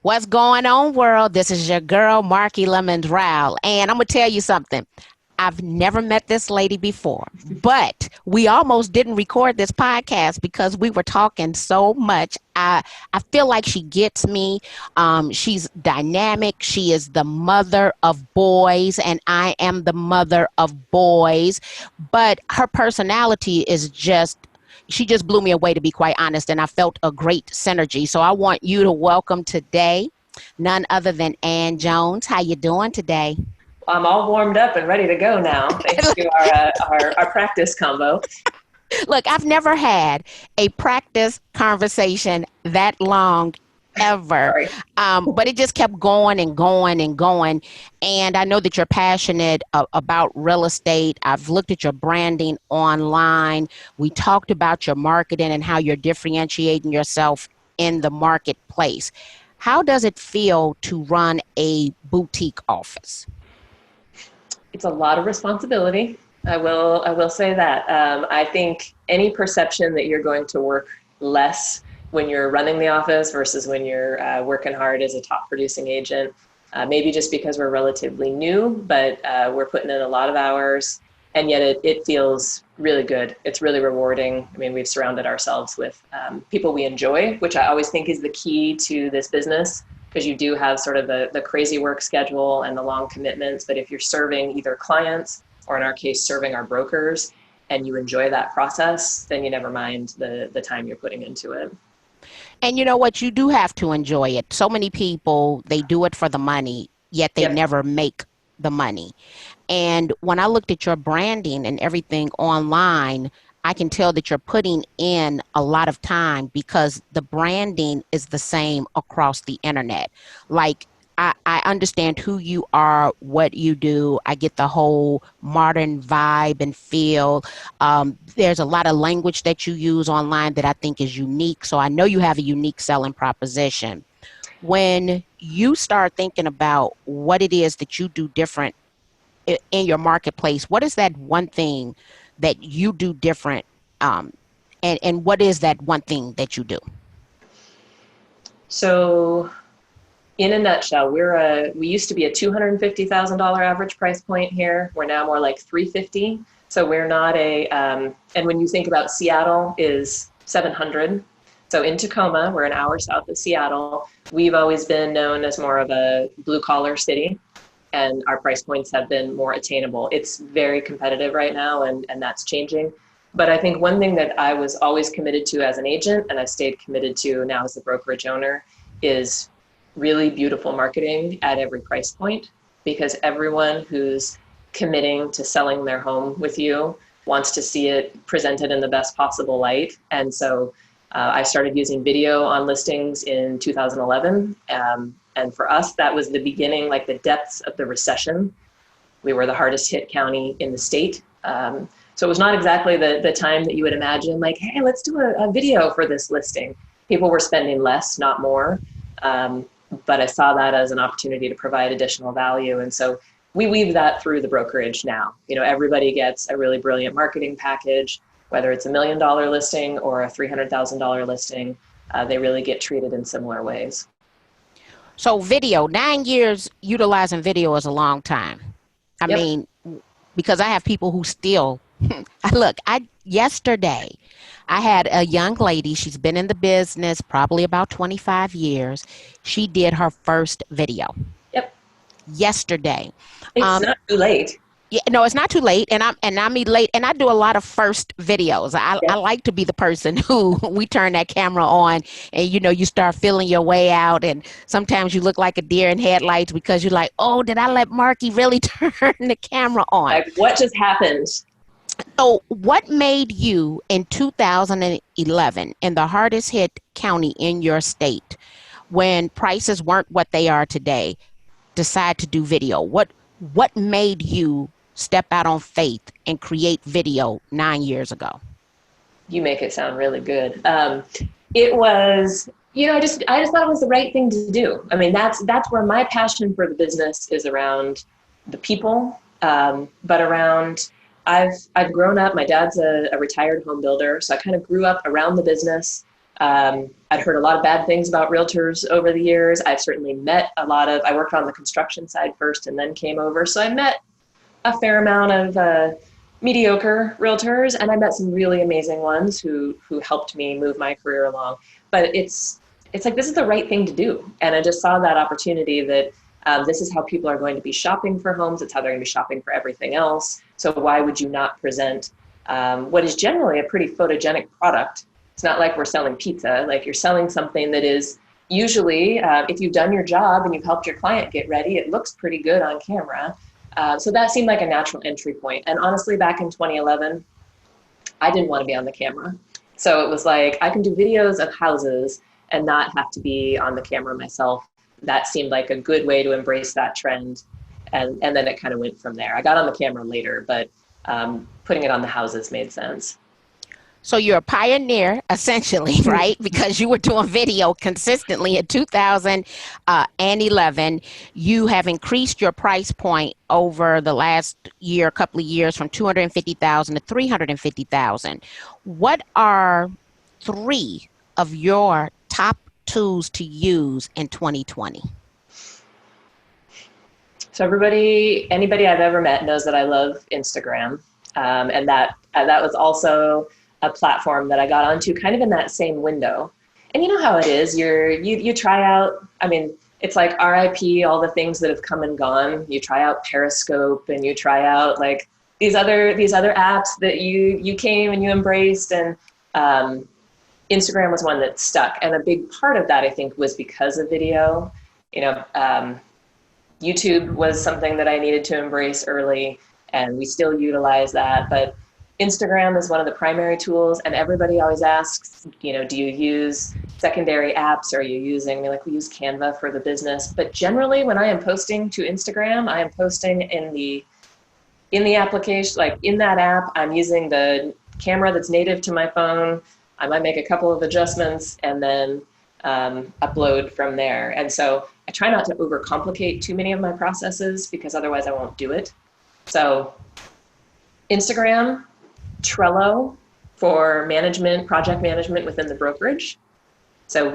What's going on, world? This is your girl, Marky Lemons-Ryhal, and I'm going to tell you something. I've never met this lady before, but we almost didn't record this podcast because we were talking so much. I feel like she gets me. She's dynamic. She is the mother of boys, and I am the mother of boys. But her personality is just she just blew me away, to be quite honest, and I felt a great synergy. So I want you to welcome today none other than Ann Jones. How you doing today? I'm all warmed up and ready to go now, thanks to our practice combo. Look, I've never had a practice conversation that long ever. Sorry. But it just kept going and going and going. And I know that you're passionate about real estate. I've looked at your branding online. We talked about your marketing and how you're differentiating yourself in the marketplace. How does it feel to run a boutique office? It's a lot of responsibility. I will say that. I think any perception that you're going to work less when you're running the office versus when you're working hard as a top producing agent, maybe just because we're relatively new, but we're putting in a lot of hours, and yet it feels really good. It's really rewarding. I mean, we've surrounded ourselves with people we enjoy, which I always think is the key to this business, because you do have sort of the crazy work schedule and the long commitments. But if you're serving either clients or in our case, serving our brokers, and you enjoy that process, then you never mind the time you're putting into it. And you know what? You do have to enjoy it. So many people, they do it for the money, yet they Yep. never make the money. And when I looked at your branding and everything online, I can tell that you're putting in a lot of time because the branding is the same across the internet. Like, I understand who you are, what you do. I get the whole modern vibe and feel. There's a lot of language that you use online that I think is unique. So I know you have a unique selling proposition. When you start thinking about what it is that you do different in your marketplace, what is that one thing that you do different? And what is that one thing that you do? So in a nutshell, we used to be a $250,000 average price point here. We're now more like 350. So we're not and when you think about Seattle is 700. So in Tacoma, we're an hour south of Seattle. We've always been known as more of a blue collar city, and our price points have been more attainable. It's very competitive right now, and that's changing. But I think one thing that I was always committed to as an agent, and I've stayed committed to now as a brokerage owner, is really beautiful marketing at every price point, because everyone who's committing to selling their home with you wants to see it presented in the best possible light. And so I started using video on listings in 2011. And for us, that was the beginning, like the depths of the recession. We were the hardest hit county in the state. So it was not exactly the time that you would imagine, like, hey, let's do a video for this listing. People were spending less, not more. But I saw that as an opportunity to provide additional value. And so we weave that through the brokerage now. You know, everybody gets a really brilliant marketing package, whether it's $1 million listing or a $300,000 listing. They really get treated in similar ways. So video, 9 years utilizing video is a long time. I Yep. mean, because I have people who still look. Yesterday I had a young lady. She's been in the business probably about 25 years. She did her first video Yep. yesterday. It's Um, not too late. yeah, no, it's not too late, and I'm late, and I do a lot of first videos. I Yep. like to be the person who we turn that camera on, and you start feeling your way out, and sometimes you look like a deer in headlights because you're like, oh, did I let Marky really turn the camera on? Like, what just happened? So, what made you in 2011 in the hardest hit county in your state, when prices weren't what they are today, decide to do video? What made you step out on faith and create video 9 years ago? You make it sound really good. It was, I just thought it was the right thing to do. I mean, that's where my passion for the business is, around the people, but around, I've grown up. My dad's a retired home builder, so I kind of grew up around the business. I'd heard a lot of bad things about realtors over the years. I've certainly met I worked on the construction side first and then came over. So I met a fair amount of mediocre realtors, and I met some really amazing ones who helped me move my career along. But it's like, this is the right thing to do. And I just saw that opportunity that this is how people are going to be shopping for homes. It's how they're going to be shopping for everything else. So why would you not present what is generally a pretty photogenic product? It's not like we're selling pizza. Like, you're selling something that is usually, if you've done your job and you've helped your client get ready, it looks pretty good on camera. So that seemed like a natural entry point. And honestly, back in 2011, I didn't want to be on the camera. So it was like, I can do videos of houses and not have to be on the camera myself. That seemed like a good way to embrace that trend. And then it kind of went from there. I got on the camera later, but putting it on the houses made sense. So you're a pioneer, essentially, right? Because you were doing video consistently in 2011. You have increased your price point over the last year, couple of years, from 250,000 to 350,000. What are three of your top tools to use in 2020? So anybody I've ever met knows that I love Instagram, and that was also a platform that I got onto kind of in that same window. And you know how it is, you try out, I mean, it's like RIP, all the things that have come and gone. You try out Periscope and you try out like these other apps that you came and you embraced, and Instagram was one that stuck. And a big part of that, I think, was because of video. YouTube was something that I needed to embrace early, and we still utilize that. But Instagram is one of the primary tools, and everybody always asks, do you use secondary apps? Are you using, we use Canva for the business. But generally, when I am posting to Instagram, I am posting in the application, like in that app, I'm using the camera that's native to my phone. I might make a couple of adjustments and then upload from there. And so I try not to overcomplicate too many of my processes, because otherwise I won't do it. So Instagram, Trello for project management within the brokerage. So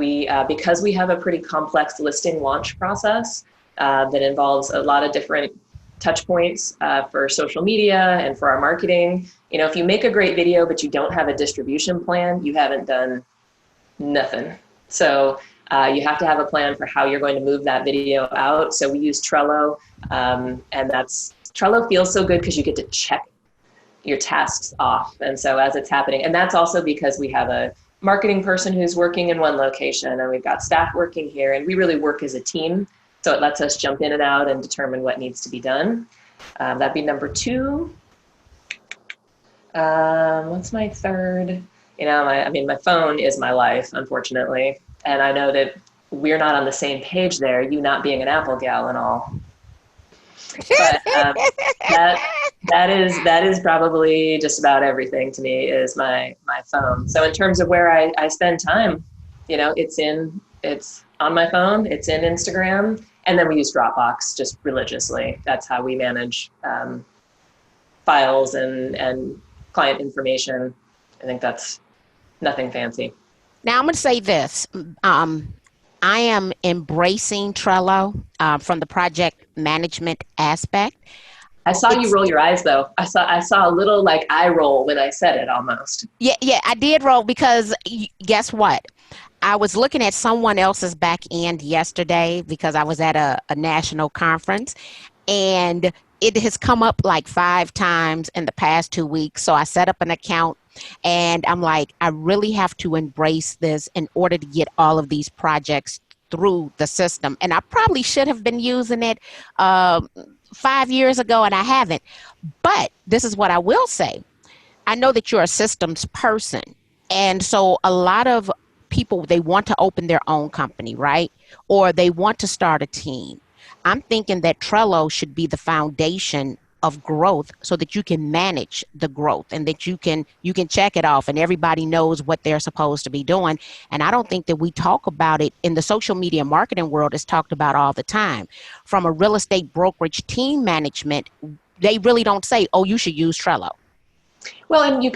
because we have a pretty complex listing launch process that involves a lot of different touch points for social media and for our marketing. If you make a great video, but you don't have a distribution plan, you haven't done nothing. So you have to have a plan for how you're going to move that video out. So we use Trello, and Trello feels so good because you get to check your tasks off. And so as it's happening, and that's also because we have a marketing person who's working in one location, and we've got staff working here, and we really work as a team. So it lets us jump in and out and determine what needs to be done. That'd be number two. What's my third? My phone is my life, unfortunately. And I know that we're not on the same page there, you not being an Apple gal and all. But that is probably just about everything to me, is my phone. So in terms of where I spend time, it's on my phone, it's in Instagram, and then we use Dropbox just religiously. That's how we manage files and client information. I think that's nothing fancy. Now I'm going to say this. I am embracing Trello from the project management aspect. I saw you roll your eyes, though. I saw a little eye roll when I said it, almost. Yeah, I did roll, because guess what? I was looking at someone else's back end yesterday, because I was at a national conference, and it has come up 5 times in the past 2 weeks. So I set up an account, and I'm like, I really have to embrace this in order to get all of these projects through the system. And I probably should have been using it 5 years ago, and I haven't. But this is what I will say. I know that you're a systems person. And so a lot of people, they want to open their own company, right? Or they want to start a team. I'm thinking that Trello should be the foundation of growth, so that you can manage the growth, and that you can check it off, and everybody knows what they're supposed to be doing. And I don't think that we talk about it in the social media marketing world. It's talked about all the time. From a real estate brokerage team management, they really don't say, oh, you should use Trello. Well, and you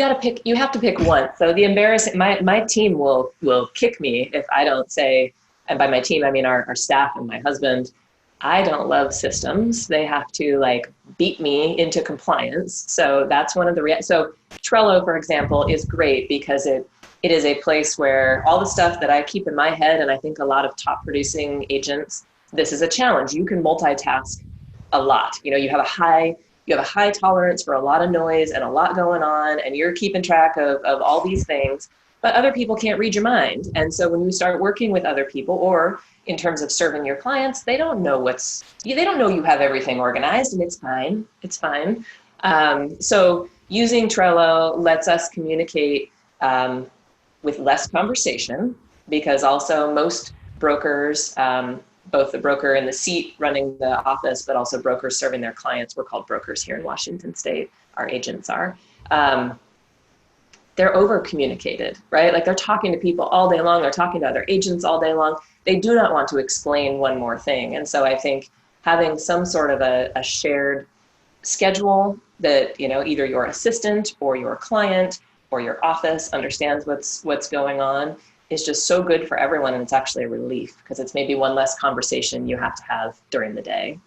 have to pick one. So the embarrassing, my team will kick me if I don't say, and by my team, I mean our staff and my husband, I don't love systems. They have to like beat me into compliance. So that's one of so Trello, for example, is great because it is a place where all the stuff that I keep in my head, and I think a lot of top producing agents, this is a challenge. You can multitask a lot. You know, you have a high tolerance for a lot of noise and a lot going on, and you're keeping track of all these things, but other people can't read your mind. And so when you start working with other people, or in terms of serving your clients, they don't know they don't know you have everything organized, and it's fine. It's fine. So using Trello lets us communicate with less conversation, because also most brokers, both the broker in the seat running the office, but also brokers serving their clients. We're called brokers here in Washington State. Our agents are. They're over communicated, right? Like they're talking to people all day long. They're talking to other agents all day long. They do not want to explain one more thing. And so I think having some sort of a shared schedule that, you know, either your assistant or your client or your office understands what's going on is just so good for everyone. And it's actually a relief because it's maybe one less conversation you have to have during the day.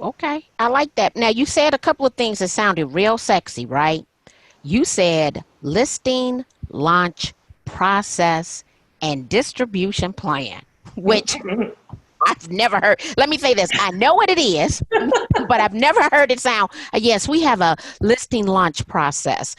Okay, I like that. Now, you said a couple of things that sounded real sexy, right? You said listing, launch, process, and distribution plan, which I've never heard. Let me say this. I know what it is, but I've never heard it sound. Yes, we have a listing launch process.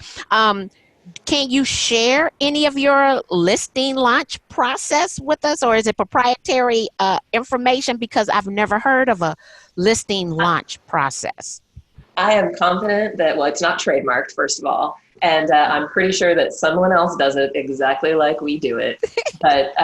Can you share any of your listing launch process with us, or is it proprietary information? Because I've never heard of a listing launch process. I am confident that, well, it's not trademarked, first of all. And I'm pretty sure that someone else does it exactly like we do it. But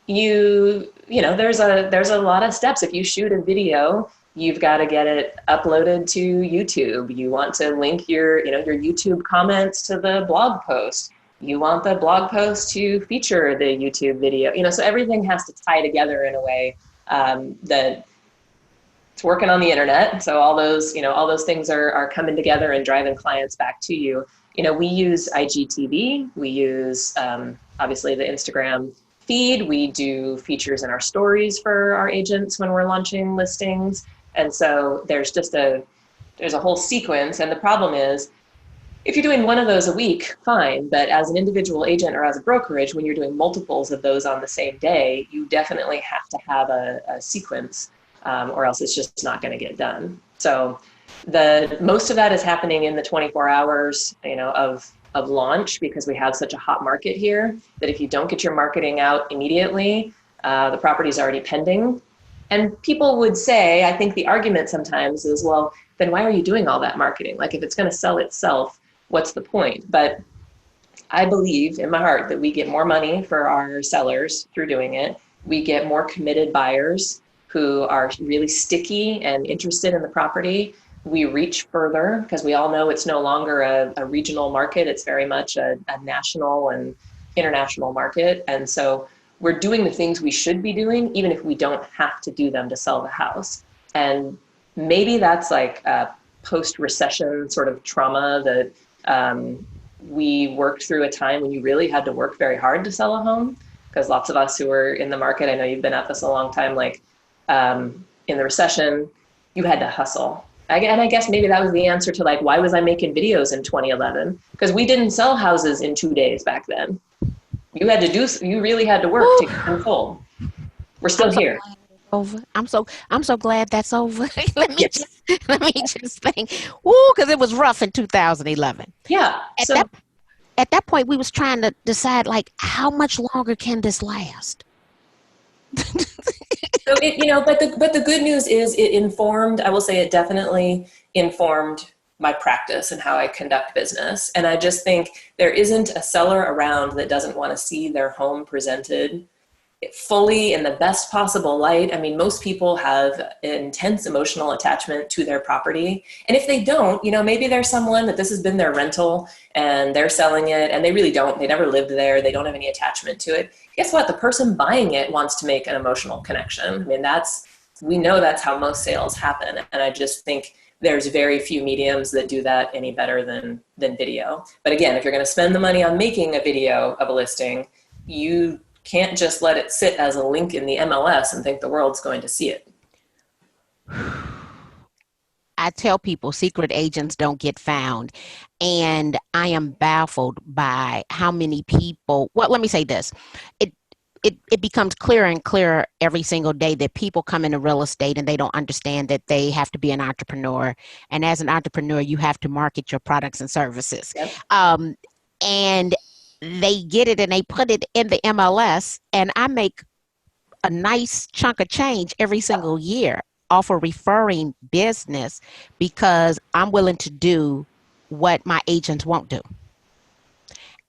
you know, there's a lot of steps. If you shoot a video, you've got to get it uploaded to YouTube. You want to link your YouTube comments to the blog post. You want the blog post to feature the YouTube video. You know, so everything has to tie together in a way that it's working on the internet. So all those things are coming together and driving clients back to you. You know, we use IGTV. We use obviously the Instagram feed. We do features in our stories for our agents when we're launching listings. And so there's a whole sequence. And the problem is, if you're doing one of those a week, fine. But as an individual agent or as a brokerage, when you're doing multiples of those on the same day, you definitely have to have a sequence, or else it's just not going to get done. So most of that is happening in the 24 hours, you know, of launch, because we have such a hot market here that if you don't get your marketing out immediately, the property's already pending. And people would say, I think the argument sometimes is, well, then why are you doing all that marketing? Like, if it's going to sell itself, what's the point? But I believe in my heart that we get more money for our sellers through doing it. We get more committed buyers who are really sticky and interested in the property. We reach further because we all know it's no longer a regional market. It's very much a national and international market. And so we're doing the things we should be doing, even if we don't have to do them to sell the house. And maybe that's like a post-recession sort of trauma that we worked through a time when you really had to work very hard to sell a home. Because lots of us who were in the market, I know you've been at this a long time, like in the recession, you had to hustle. And I guess maybe that was the answer to like, why was I making videos in 2011? Because we didn't sell houses in 2 days back then. You really had to work to get them sold. We're still here. Over. I'm so glad that's over. let me just think. Because it was rough in 2011. Yeah. At that point, we was trying to decide, like, how much longer can this last? So but the good news is I will say it definitely informed my practice and how I conduct business. And I just think there isn't a seller around that doesn't want to see their home presented fully in the best possible light. I mean, most people have an intense emotional attachment to their property. And if they don't, maybe there's someone that this has been their rental and they're selling it and they really don't, they never lived there. They don't have any attachment to it. Guess what? The person buying it wants to make an emotional connection. I mean, we know that's how most sales happen. And I just think there's very few mediums that do that any better than video. But again, if you're going to spend the money on making a video of a listing, you can't just let it sit as a link in the MLS and think the world's going to see it. I tell people secret agents don't get found. And I am baffled by how many people, well, let me say this. It it becomes clearer and clearer every single day that people come into real estate and they don't understand that they have to be an entrepreneur. And as an entrepreneur, you have to market your products and services. Yep. And they get it and they put it in the MLS, and I make a nice chunk of change every single year off of referring business because I'm willing to do what my agents won't do.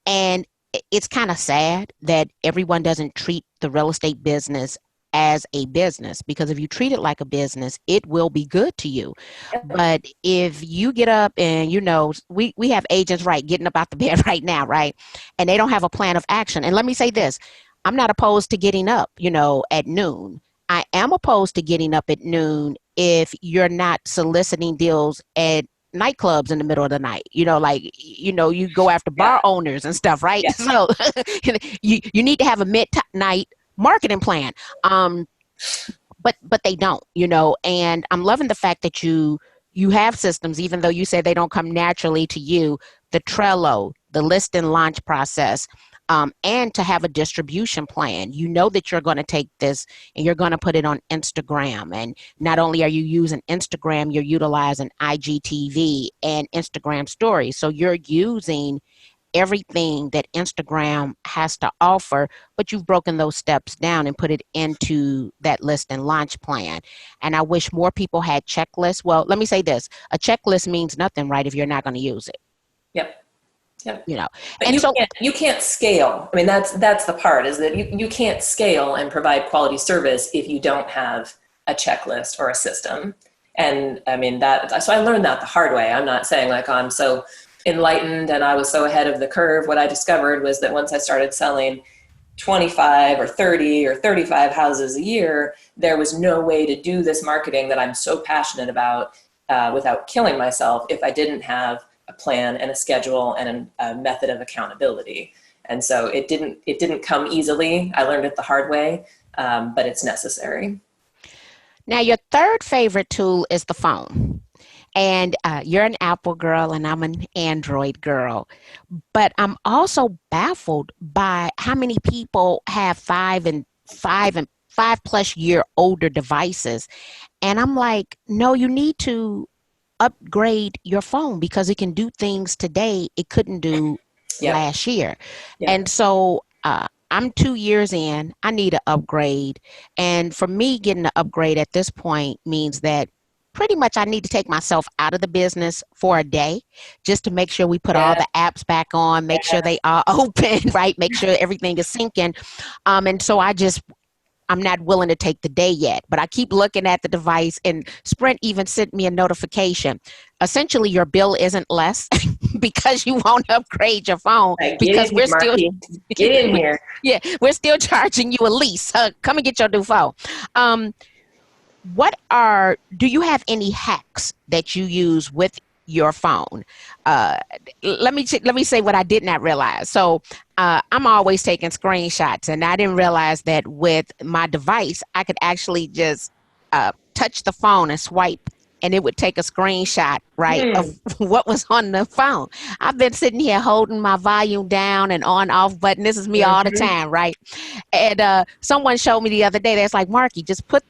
And it's kind of sad that everyone doesn't treat the real estate business as a business, because if you treat it like a business, it will be good to you. But if you get up and, we have agents, right, getting up out the bed right now, right? And they don't have a plan of action. And let me say this, I'm not opposed to getting up, at noon. I am opposed to getting up at noon if you're not soliciting deals at nightclubs in the middle of the night, you go after bar owners and stuff, right? Yeah. So you need to have a midnight marketing plan. But they don't, and I'm loving the fact that you have systems, even though you say they don't come naturally to you, the Trello, the list and launch process, and to have a distribution plan. You know that you're going to take this and you're going to put it on Instagram. And not only are you using Instagram, you're utilizing IGTV and Instagram stories. So you're using everything that Instagram has to offer, but you've broken those steps down and put it into that list and launch plan. And I wish more people had checklists. Well, let me say this, a checklist means nothing, right, if you're not going to use it. Yep. Yep. But And you can't scale. I mean, that's the part, is that you can't scale and provide quality service if you don't have a checklist or a system. And I mean, so I learned that the hard way. I'm not saying like I'm so enlightened and I was so ahead of the curve. What I discovered was that once I started selling 25 or 30 or 35 houses a year, there was no way to do this marketing that I'm so passionate about without killing myself if I didn't have a plan and a schedule and a method of accountability. And so it didn't come easily. I learned it the hard way, but it's necessary. Now, your third favorite tool is the phone. And you're an Apple girl and I'm an Android girl. But I'm also baffled by how many people have 5+ year older devices. And I'm like, no, you need to upgrade your phone because it can do things today it couldn't do last year. And so I'm 2 years in, I need an upgrade. And for me, getting an upgrade at this point means that pretty much I need to take myself out of the business for a day just to make sure we put all the apps back on, make sure they are open, right? Make sure everything is syncing. And so I'm not willing to take the day yet, but I keep looking at the device, and Sprint even sent me a notification. Essentially, your bill isn't less because you won't upgrade your phone, because we're still get in here. Yeah, we're still charging you a lease. Come and get your new phone. Do you have any hacks that you use with your phone? Let me say what I did not realize. So I'm always taking screenshots, and I didn't realize that with my device, I could actually just touch the phone and swipe, and it would take a screenshot, right, of what was on the phone. I've been sitting here holding my volume down and on off button. This is me all the time, right? And someone showed me the other day, that's like, Marky, just put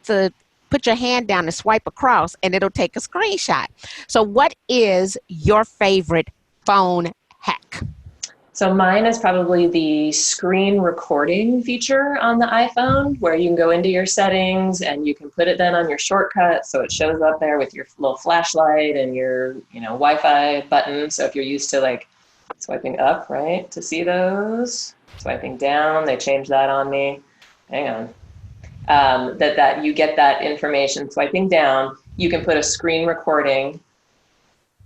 your hand down and swipe across and it'll take a screenshot. So what is your favorite phone hack? So mine is probably the screen recording feature on the iPhone, where you can go into your settings and you can put it then on your shortcut. So it shows up there with your little flashlight and your, Wi-Fi button. So if you're used to like swiping up, right, to see those, swiping down, they changed that on me. Hang on. That you get that information swiping down. You can put a screen recording.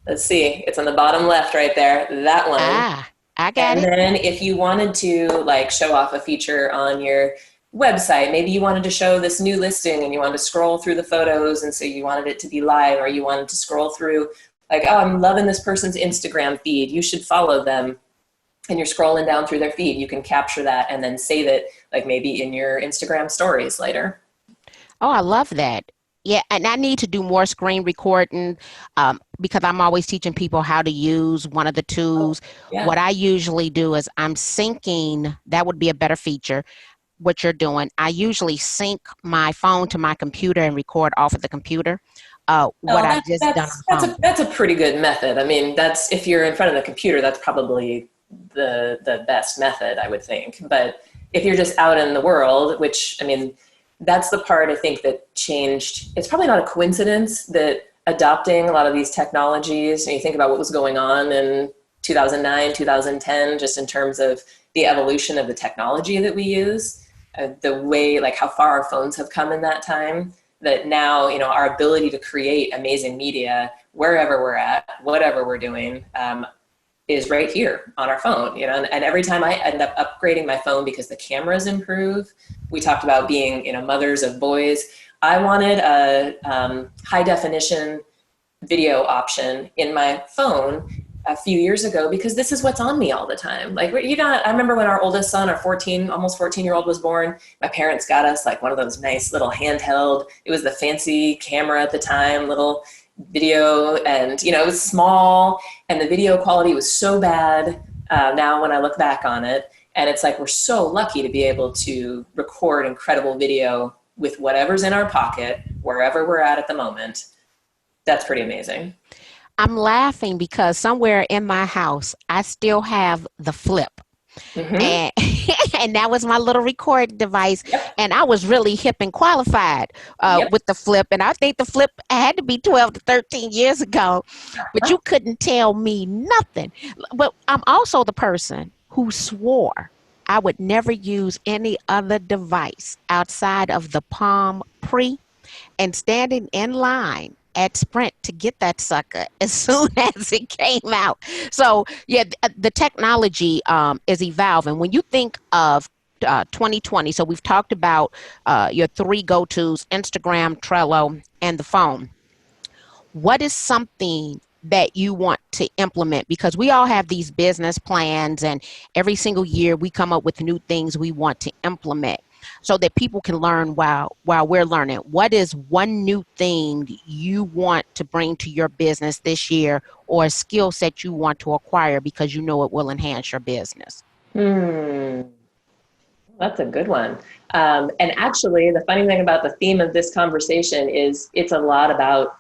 Let's see, it's on the bottom left right there, that one. I got it. And then if you wanted to like show off a feature on your website. Maybe you wanted to show this new listing and you wanted to scroll through the photos, and so you wanted it to be live, or you wanted to scroll through like, oh, I'm loving this person's Instagram feed, you should follow them. And you're scrolling down through their feed, you can capture that and then save it, like maybe in your Instagram stories later. Oh, I love that. Yeah, and I need to do more screen recording because I'm always teaching people how to use one of the Oh, tools. yeah. What I usually do is I'm syncing, that would be a better feature. What you're doing, I usually sync my phone to my computer and record off of the computer what Oh, I've just done on the phone. that's a pretty good method. I mean, that's if you're in front of the computer, that's probably the best method, I would think. But if you're just out in the world, which I mean, that's the part I think that changed. It's probably not a coincidence that adopting a lot of these technologies, and you think about what was going on in 2009, 2010, just in terms of the evolution of the technology that we use, the way, like how far our phones have come in that time, that now, you know, our ability to create amazing media wherever we're at, whatever we're doing, is right here on our phone, you know, and every time I end up upgrading my phone because the cameras improve, we talked about being, you know, mothers of boys. I wanted a high definition video option in my phone a few years ago because this is what's on me all the time. Like, you know, I remember when our oldest son, our 14, almost 14-year-old was born, my parents got us like one of those nice little handheld, it was the fancy camera at the time, little video, and, you know, it was small and the video quality was so bad now when I look back on it. And it's like, we're so lucky to be able to record incredible video with whatever's in our pocket, wherever we're at the moment. That's pretty amazing. I'm laughing because somewhere in my house, I still have the flip. Mm-hmm. And and that was my little recording device. Yep. And I was really hip and qualified Yep. with the flip. And I think the flip had to be 12 to 13 years ago, but Huh? you couldn't tell me nothing. But I'm also the person who swore I would never use any other device outside of the Palm Pre, and standing in line at Sprint to get that sucker as soon as it came out. So yeah, the technology is evolving. When you think of 2020, so we've talked about your three go-tos: Instagram, Trello, and the phone. What is something that you want to implement? Because we all have these business plans, and every single year we come up with new things we want to implement so that people can learn while we're learning. What is one new thing you want to bring to your business this year, or a skill set you want to acquire because you know it will enhance your business? Hmm. That's a good one. And actually, the funny thing about the theme of this conversation is it's a lot about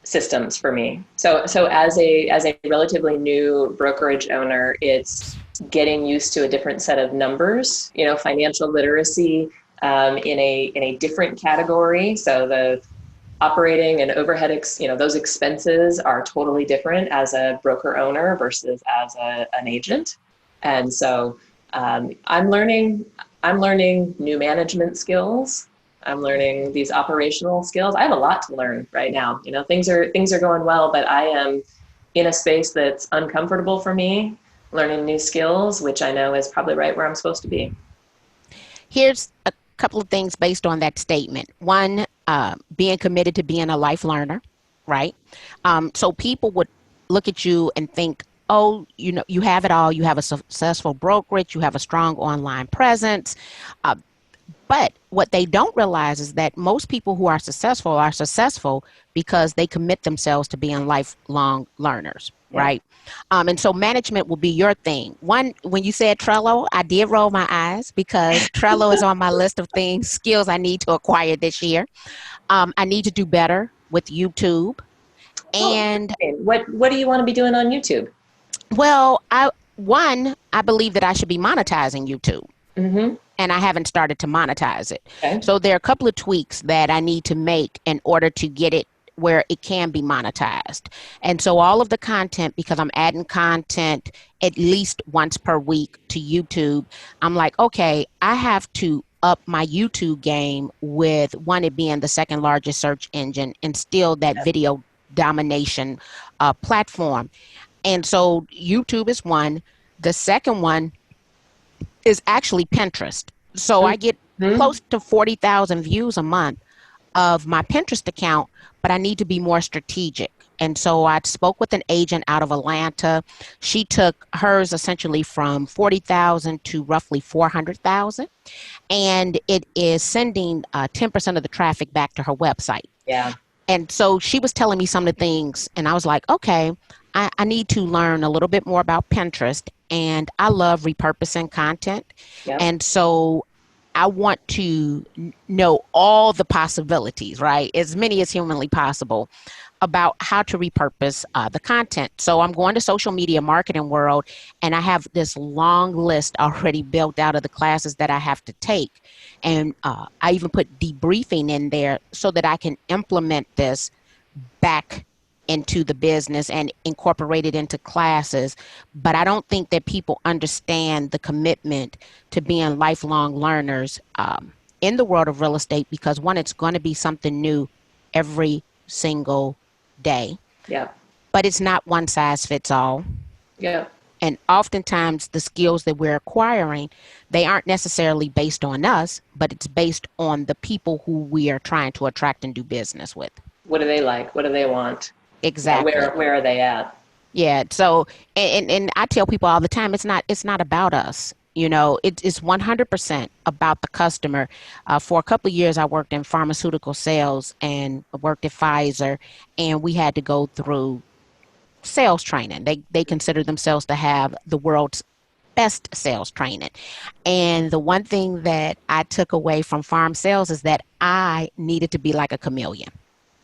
systems for me. So as a relatively new brokerage owner, it's getting used to a different set of numbers. You know, financial literacy in a different category. So the operating and overhead, you know, those expenses are totally different as a broker owner versus as an agent. And so I'm learning. I'm learning new management skills. I'm learning these operational skills. I have a lot to learn right now. You know, things are going well, but I am in a space that's uncomfortable for me, learning new skills, which I know is probably right where I'm supposed to be. Here's a couple of things based on that statement. One, being committed to being a life learner, right? So people would look at you and think, oh, you know, you have it all. You have a successful brokerage. You have a strong online presence. Uh, but what they don't realize is that most people who are successful because they commit themselves to being lifelong learners, Yeah. right? And so management will be your thing. One, when you said Trello, I did roll my eyes because Trello is on my list of things, skills I need to acquire this year. I need to do better with YouTube. Oh, And interesting. What do you want to be doing on YouTube? well, I believe that I should be monetizing YouTube, Mm-hmm. and I haven't started to monetize it. Okay. So there are a couple of tweaks that I need to make in order to get it where it can be monetized. And so all of the content, because I'm adding content at least once per week to YouTube, I'm like, okay, I have to up my YouTube game with one, it being the second largest search engine and still that video domination platform. And so YouTube is one. The second one is actually Pinterest. So I get Hmm. close to 40,000 views a month of my Pinterest account, but I need to be more strategic. And so I spoke with an agent out of Atlanta. She took hers essentially from 40,000 to roughly 400,000, and it is sending 10% of the traffic back to her website. Yeah. And so she was telling me some of the things, and I was like, okay, I need to learn a little bit more about Pinterest. And I love repurposing content. Yep. And so I want to know all the possibilities, right? As many as humanly possible about how to repurpose the content. So I'm going to social media marketing world, and I have this long list already built out of the classes that I have to take. And I even put debriefing in there so that I can implement this back into the business and incorporate it into classes. But I don't think that people understand the commitment to being lifelong learners in the world of real estate, because one, it's going to be something new every single day, Yep. but it's not one size fits all. Yep. And oftentimes the skills that we're acquiring, they aren't necessarily based on us, but it's based on the people who we are trying to attract and do business with. What do they like? What do they want? Yeah. Exactly. Where are they at? Yeah. So, and I tell people all the time, it's not about us. It's 100% about the customer. For a couple of years, I worked in pharmaceutical sales and worked at Pfizer, and we had to go through sales training. They consider themselves to have the world's best sales training. And the one thing that I took away from farm sales is that I needed to be like a chameleon.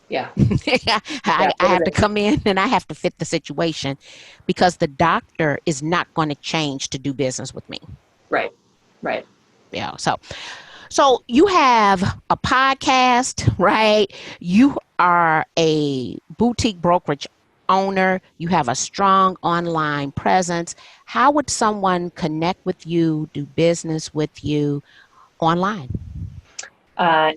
Yeah. I, Yeah. I What do have to they? come in and I have to fit the situation, because the doctor is not going to change to do business with me. Right. Right. Yeah. So you have a podcast, right? You are a boutique brokerage owner. You have a strong online presence. How would someone connect with you, do business with you online?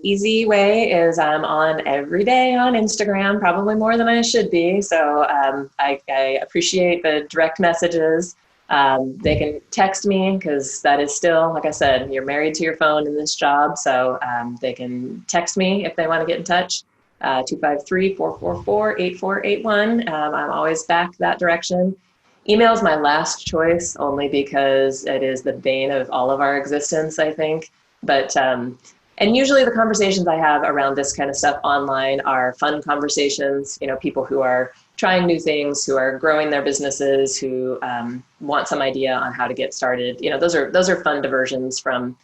Easy way is I'm on every day on Instagram, probably more than I should be. So I appreciate the direct messages. They can text me because that is still, like I said, you're married to your phone in this job. So they can text me if they want to get in touch. 253-444-8481. I'm always back that direction. Email is my last choice only because it is the bane of all of our existence, I think. But and usually the conversations I have around this kind of stuff online are fun conversations, people who are trying new things, who are growing their businesses, who want some idea on how to get started. Those are fun diversions from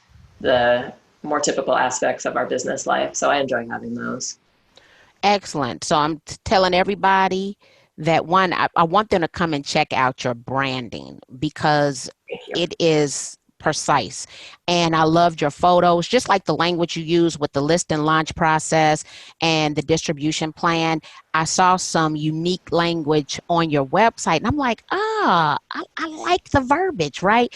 the more typical aspects of our business life. So I enjoy having those. Excellent. So I'm telling everybody that one, I want them to come and check out your branding because Thank you. it is precise. And I loved your photos, just like the language you use with the list and launch process and the distribution plan. I saw some unique language on your website, and I'm like, I like the verbiage, right?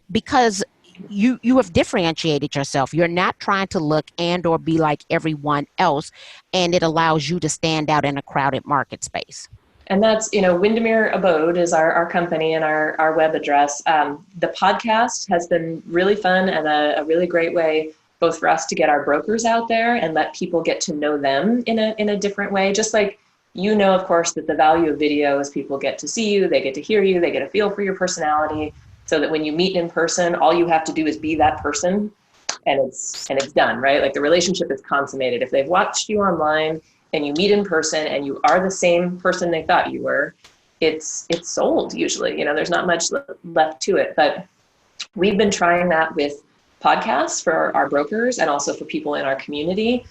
Because you have differentiated yourself. You're not trying to look and or be like everyone else, and it allows you to stand out in a crowded market space. And that's, Windermere Abode is our company and our web address. The podcast has been really fun and a really great way both for us to get our brokers out there and let people get to know them in a different way. Just like, of course, that the value of video is people get to see you, they get to hear you, they get a feel for your personality, so that when you meet in person, all you have to do is be that person and it's done, right? Like the relationship is consummated. If they've watched you online and you meet in person and you are the same person they thought you were, it's sold usually. There's not much left to it. But we've been trying that with podcasts for our brokers and also for people in our community,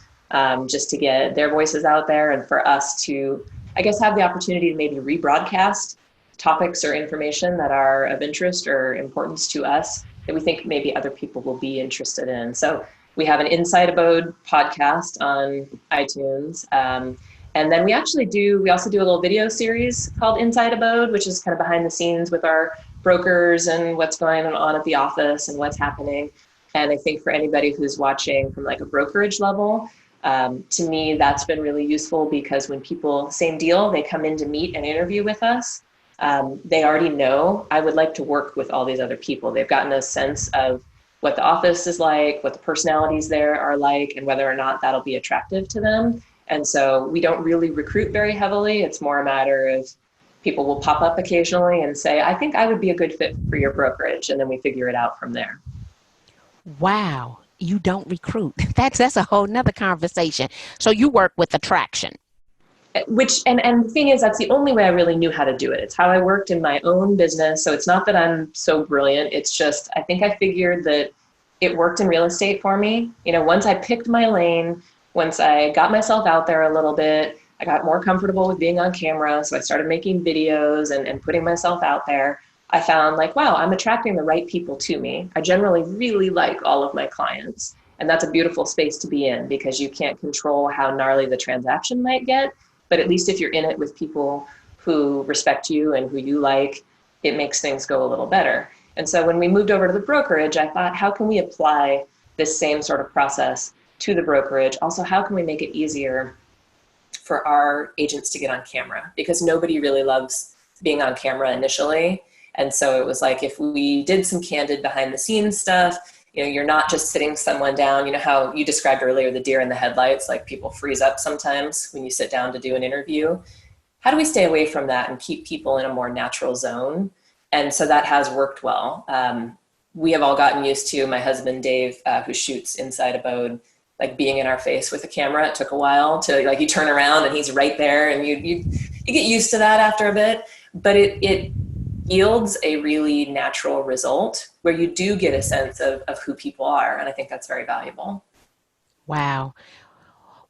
just to get their voices out there and for us to, I guess, have the opportunity to maybe rebroadcast topics or information that are of interest or importance to us that we think maybe other people will be interested in. So we have an Inside Abode podcast on iTunes. And then we also do a little video series called Inside Abode, which is kind of behind the scenes with our brokers and what's going on at the office and what's happening. And I think for anybody who's watching from like a brokerage level, to me, that's been really useful because when people, same deal, they come in to meet and interview with us, they already know I would like to work with all these other people. They've gotten a sense of what the office is like, what the personalities there are like, and whether or not that'll be attractive to them. And so we don't really recruit very heavily. It's more a matter of people will pop up occasionally and say, I think I would be a good fit for your brokerage. And then we figure it out from there. Wow. You don't recruit. That's a whole nother conversation. So you work with attraction. And the thing is, that's the only way I really knew how to do it. It's how I worked in my own business. So it's not that I'm so brilliant. It's just, I think I figured that it worked in real estate for me. You know, once I picked my lane, once I got myself out there a little bit, I got more comfortable with being on camera. So I started making videos and putting myself out there. I found like, wow, I'm attracting the right people to me. I generally really like all of my clients. And that's a beautiful space to be in because you can't control how gnarly the transaction might get. But at least if you're in it with people who respect you and who you like, it makes things go a little better. And so when we moved over to the brokerage, I thought, how can we apply this same sort of process to the brokerage? Also, how can we make it easier for our agents to get on camera? Because nobody really loves being on camera initially. And so it was like, if we did some candid behind the scenes stuff, you know, you're not just sitting someone down, you know, how you described earlier, the deer in the headlights, like people freeze up sometimes when you sit down to do an interview. How do we stay away from that and keep people in a more natural zone? And so that has worked well. We have all gotten used to my husband, Dave, who shoots inside a boat, like being in our face with a camera. It took a while to like, you turn around and he's right there and you get used to that after a bit, but it yields a really natural result where you do get a sense of who people are. And I think that's very valuable. Wow.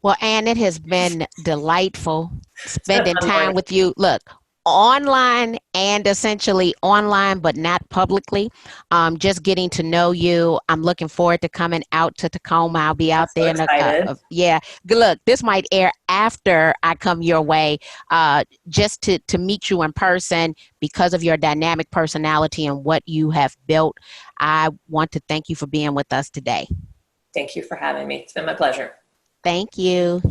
Well, Anne, it has been delightful spending time Online. with you. Look, online and essentially online, but not publicly. Just getting to know you. I'm looking forward to coming out to Tacoma. I'll be I'm out so there in excited. yeah. Look, this might air after I come your way, just to meet you in person because of your dynamic personality and what you have built. I want to thank you for being with us today. Thank you for having me. It's been my pleasure. Thank you.